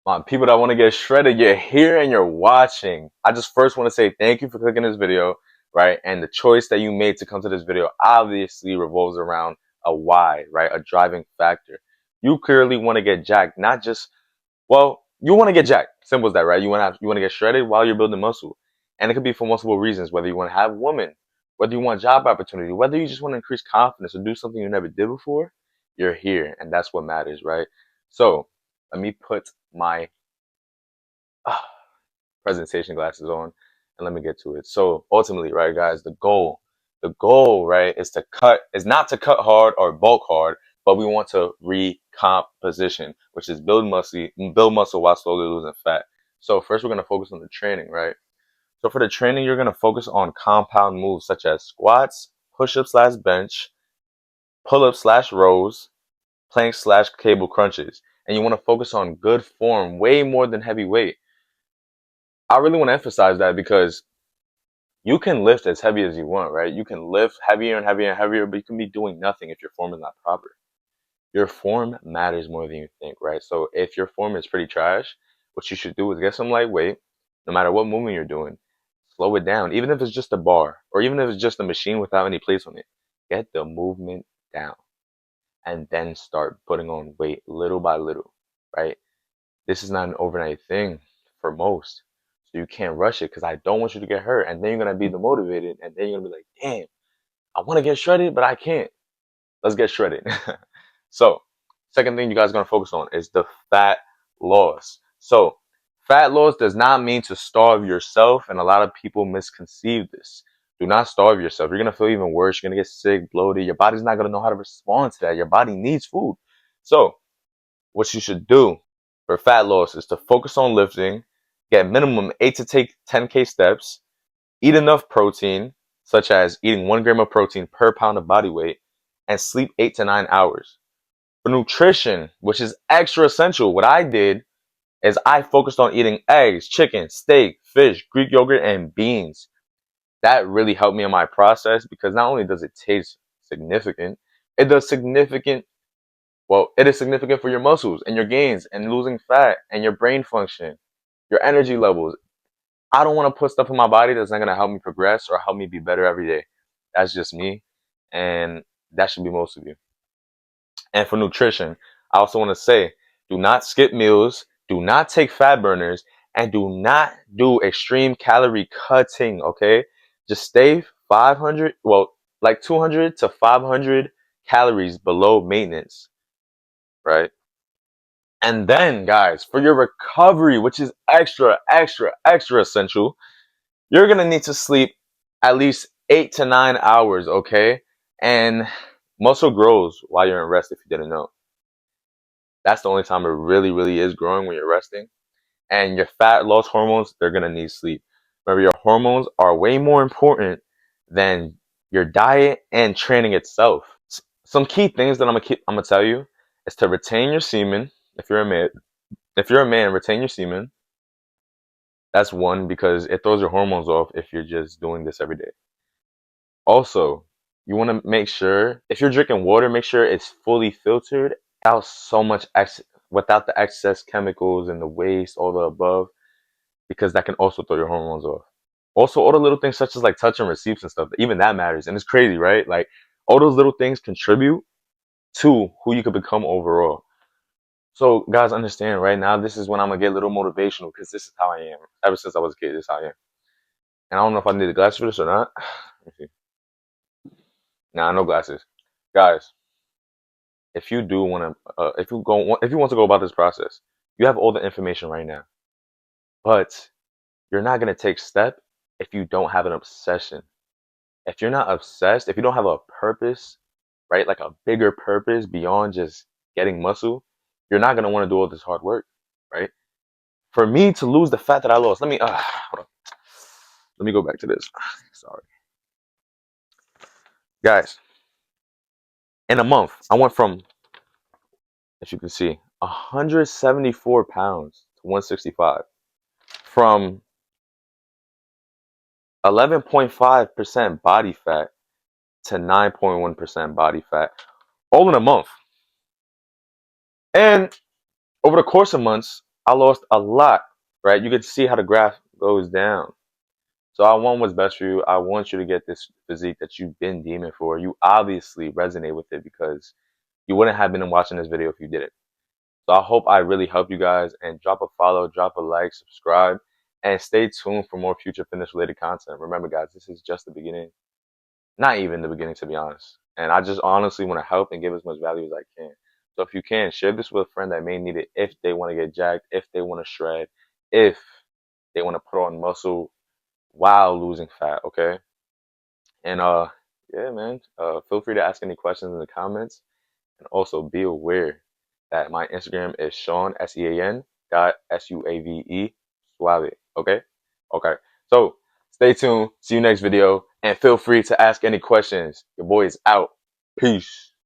My people that want to get shredded, you're here and you're watching. I just first want to say thank you for clicking this video, right? And the choice that you made to come to this video obviously revolves around a why, right? A driving factor. You clearly want to get jacked, not just, well, you want to get jacked. Simple as that, right? You want to get shredded while you're building muscle. And it could be for multiple reasons, whether you want to have women, whether you want job opportunity, whether you just want to increase confidence or do something you never did before, you're here. And that's what matters, right? So let me put my presentation glasses on and let me get to it. So ultimately, right, guys, the goal, right, is not to cut hard or bulk hard, but we want to recomposition, which is build muscle while slowly losing fat. So first we're going to focus on the training, right? So for the training, you're going to focus on compound moves such as squats, push-ups slash bench, pull-ups slash rows, planks slash cable crunches. And you want to focus on good form way more than heavy weight. I really want to emphasize that because you can lift as heavy as you want, right? You can lift heavier and heavier and heavier, but you can be doing nothing if your form is not proper. Your form matters more than you think, right? So if your form is pretty trash, what you should do is get some light weight, no matter what movement you're doing. Slow it down, even if it's just a bar, or even if it's just a machine without any plates on it. Get the movement down, and then start putting on weight little by little, right? This is not an overnight thing for most. So you can't rush it because I don't want you to get hurt. And then you're going to be demotivated. And then you're going to be like, damn, I want to get shredded, but I can't. Let's get shredded. So, second thing you guys are going to focus on is the fat loss. So, fat loss does not mean to starve yourself. And a lot of people misconceive this. Do not starve yourself. You're going to feel even worse. You're going to get sick, bloated. Your body's not going to know how to respond to that. Your body needs food. So, what you should do for fat loss is to focus on lifting, get minimum 8 to 10K steps, eat enough protein, such as eating 1 gram of protein per pound of body weight, and sleep 8 to 9 hours. For nutrition, which is extra essential, what I did is I focused on eating eggs, chicken, steak, fish, Greek yogurt, and beans. That really helped me in my process because not only does it taste significant, it does significant it is significant for your muscles and your gains and losing fat and your brain function, your energy levels. I don't want to put stuff in my body that's not going to help me progress or help me be better every day. That's just me. And that should be most of you. And for nutrition, I also want to say do not skip meals, do not take fat burners, and do not do extreme calorie cutting, okay? Just stay 500, like 200 to 500 calories below maintenance, right? And then, guys, for your recovery, which is extra, extra, extra essential, you're going to need to sleep at least 8 to 9 hours, okay? And muscle grows while you're in rest, if you didn't know. That's the only time it really, really is growing when you're resting. And your fat loss hormones, they're going to need sleep. Remember, your hormones are way more important than your diet and training itself. Some key things that I'm gonna tell you is to retain your semen if you're a man. If you're a man, retain your semen. That's one because it throws your hormones off if you're just doing this every day. Also, you want to make sure if you're drinking water, make sure it's fully filtered without without the excess chemicals and the waste, all the above, because that can also throw your hormones off. Also, all the little things such as like touching receipts and stuff, even that matters. And it's crazy, right? Like all those little things contribute to who you could become overall. So guys, understand right now, this is when I'm gonna get a little motivational because this is how I am. Ever since I was a kid, this is how I am. And I don't know if I need the glasses for this or not. Let me see. Nah, no glasses. Guys, if you do want to, if you want to go about this process, you have all the information right now. But you're not gonna take step if you don't have an obsession. If you're not obsessed, if you don't have a purpose, right, like a bigger purpose beyond just getting muscle, you're not gonna want to do all this hard work, right? For me to lose the fat that I lost, hold on. Let me go back to this. Sorry, guys. In a month, I went from, as you can see, 174 pounds to 165, from 11.5% body fat to 9.1% body fat, all in a month. And over the course of months, I lost a lot, right? You can see how the graph goes down. So I want what's best for you. I want you to get this physique that you've been demon for. You obviously resonate with it because you wouldn't have been watching this video if you didn't. So I hope I really helped you guys, and drop a follow, drop a like, subscribe, and stay tuned for more future fitness related content. Remember guys, this is just the beginning. Not even the beginning, to be honest. And I just honestly want to help and give as much value as I can. So if you can, share this with a friend that may need it if they want to get jacked, if they want to shred, if they want to put on muscle while losing fat, okay? And yeah, man. Feel free to ask any questions in the comments. And also be aware that my Instagram is Sean SEAN dot SUAVE Suave. Okay? Okay. So stay tuned. See you next video. And feel free to ask any questions. Your boy is out. Peace.